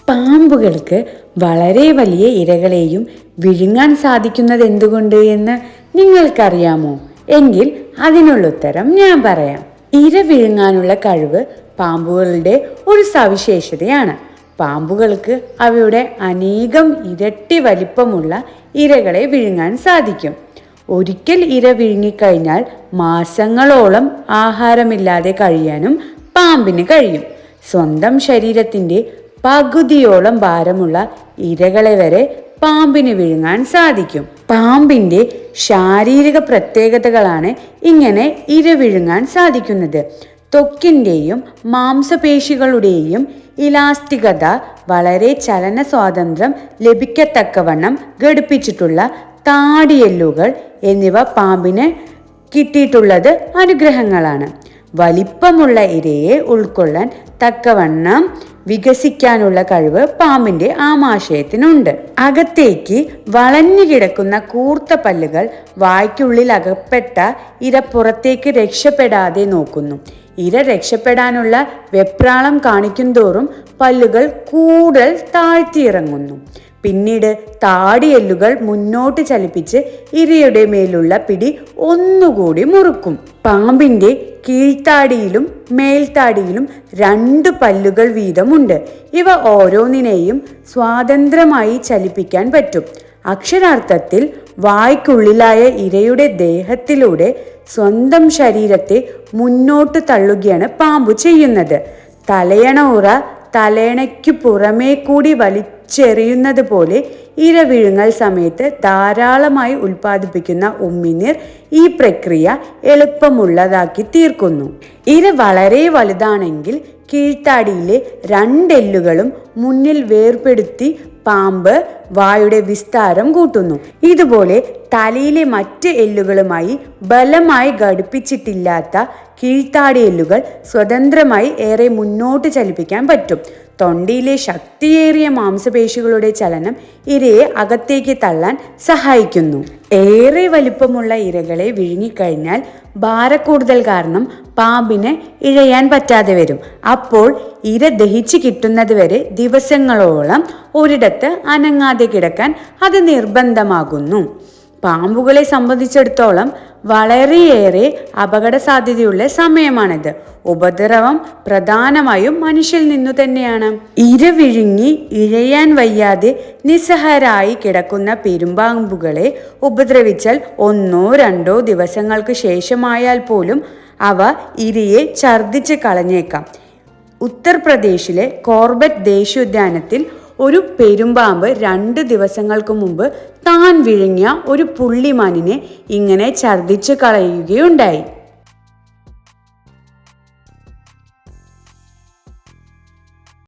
പാമ്പുകൾക്ക് വളരെ വലിയ ഇരകളെയും വിഴുങ്ങാൻ സാധിക്കുന്നത് എന്തുകൊണ്ട് എന്ന് നിങ്ങൾക്കറിയാമോ? എങ്കിൽ അതിനുള്ള ഉത്തരം ഞാൻ പറയാം. ഇര വിഴുങ്ങാനുള്ള കഴിവ് പാമ്പുകളുടെ ഒരു സവിശേഷതയാണ്. പാമ്പുകൾക്ക് അവയുടെ അനേകം ഇരട്ടി വലിപ്പമുള്ള ഇരകളെ വിഴുങ്ങാൻ സാധിക്കും. ഒരിക്കൽ ഇര വിഴുങ്ങിക്കഴിഞ്ഞാൽ മാസങ്ങളോളം ആഹാരമില്ലാതെ കഴിയാനും പാമ്പിന് കഴിയും. സ്വന്തം ശരീരത്തിൻ്റെ പകുതിയോളം ഭാരമുള്ള ഇരകളെ വരെ പാമ്പിന് വിഴുങ്ങാൻ സാധിക്കും. പാമ്പിൻ്റെ ശാരീരിക പ്രത്യേകതകളാണ് ഇങ്ങനെ ഇര വിഴുങ്ങാൻ സാധിക്കുന്നത്. ത്വക്കിൻ്റെയും മാംസപേശികളുടെയും ഇലാസ്റ്റികത, വളരെ ചലന സ്വാതന്ത്ര്യം ലഭിക്കത്തക്കവണ്ണം ഘടിപ്പിച്ചിട്ടുള്ള താടിയെല്ലുകൾ എന്നിവ പാമ്പിന് കിട്ടിയിട്ടുള്ളത് അനുഗ്രഹങ്ങളാണ്. വലിപ്പമുള്ള ഇരയെ ഉൾക്കൊള്ളാൻ തക്കവണ്ണം വികസിക്കാനുള്ള കഴിവ് പാമ്പിന്റെ ആമാശയത്തിനുണ്ട്. അകത്തേക്ക് വളഞ്ഞു കിടക്കുന്ന കൂർത്ത പല്ലുകൾ വായ്ക്കുള്ളിൽ അകപ്പെട്ട ഇര പുറത്തേക്ക് രക്ഷപ്പെടാതെ നോക്കുന്നു. ഇര രക്ഷപ്പെടാനുള്ള വെപ്രാളം കാണിക്കുന്തോറും പല്ലുകൾ കൂടുതൽ താഴ്ത്തിയിറങ്ങുന്നു. പിന്നീട് താടിയെല്ലുകൾ മുന്നോട്ട് ചലിപ്പിച്ച് ഇരയുടെ മേലുള്ള പിടി ഒന്നുകൂടി മുറുക്കും. പാമ്പിന്റെ കീഴ്ത്താടിയിലും മേൽത്താടിയിലും 2 പല്ലുകൾ വീതമുണ്ട്. ഇവ ഓരോന്നിനെയും സ്വതന്ത്രമായി ചലിപ്പിക്കാൻ പറ്റും. അക്ഷരാർത്ഥത്തിൽ വായ്ക്കുള്ളിലായ ഇരയുടെ ദേഹത്തിലൂടെ സ്വന്തം ശരീരത്തെ മുന്നോട്ട് തള്ളുകയാണ് പാമ്പ് ചെയ്യുന്നത്. തലയണ ഉറ തലയണയ്ക്കു പുറമേ കൂടി വലിച്ചെറിയുന്നത് പോലെ ഇര വിഴുങ്ങൽ സമയത്ത് ധാരാളമായി ഉൽപ്പാദിപ്പിക്കുന്ന ഉമിനീർ ഈ പ്രക്രിയ എളുപ്പമുള്ളതാക്കി തീർക്കുന്നു. ഇര വളരെ വലുതാണെങ്കിൽ കീഴ്ത്താടിയിലെ 2 എല്ലുകളും മുന്നിൽ വേർപെടുത്തി പാമ്പ് വായുടെ വിസ്താരം കൂട്ടുന്നു. ഇതുപോലെ തലയിലെ മറ്റ് എല്ലുകളുമായി ബലമായി ഘടിപ്പിച്ചിട്ടില്ലാത്ത കീഴ്ത്താടി എല്ലുകൾ സ്വതന്ത്രമായി ഏറെ മുന്നോട്ട് ചലിപ്പിക്കാൻ പറ്റും. തൊണ്ടയിലെ ശക്തിയേറിയ മാംസപേശികളുടെ ചലനം ഇരയെ അകത്തേക്ക് തള്ളാൻ സഹായിക്കുന്നു. ഏറെ വലിപ്പമുള്ള ഇരകളെ വിഴുങ്ങിക്കഴിഞ്ഞാൽ ഭാരക്കൂടുതൽ കാരണം പാമ്പിന് ഇഴയാൻ പറ്റാതെ വരും. അപ്പോൾ ഇര ദഹിച്ച് കിട്ടുന്നത് വരെ ദിവസങ്ങളോളം ഒരിടത്ത് അനങ്ങാതെ കിടക്കാൻ അത് നിർബന്ധമാകുന്നു. പാമ്പുകളെ സംബന്ധിച്ചിടത്തോളം വളരെയേറെ അപകട സാധ്യതയുള്ള സമയമാണിത്. ഉപദ്രവം പ്രധാനമായും മനുഷ്യരിൽ നിന്നു തന്നെയാണ്. ഇര വിഴുങ്ങി ഇഴയാൻ വയ്യാതെ നിസ്സഹായരായി കിടക്കുന്ന പെരുമ്പാമ്പുകളെ ഉപദ്രവിച്ചാൽ 1-2 ദിവസങ്ങൾക്ക് ശേഷമായാൽ പോലും അവ ഇരയെ ഛർദ്ദിച്ച് കളഞ്ഞേക്കാം. ഉത്തർപ്രദേശിലെ കോർബറ്റ് ദേശീയോദ്യാനത്തിൽ ഒരു പെരുമ്പാമ്പ് 2 ദിവസങ്ങൾക്ക് മുമ്പ് താൻ വിഴുങ്ങിയ ഒരു പുള്ളിമാനിനെ ഇങ്ങനെ ഛർദ്ദിച്ച് കളയുകയുണ്ടായി.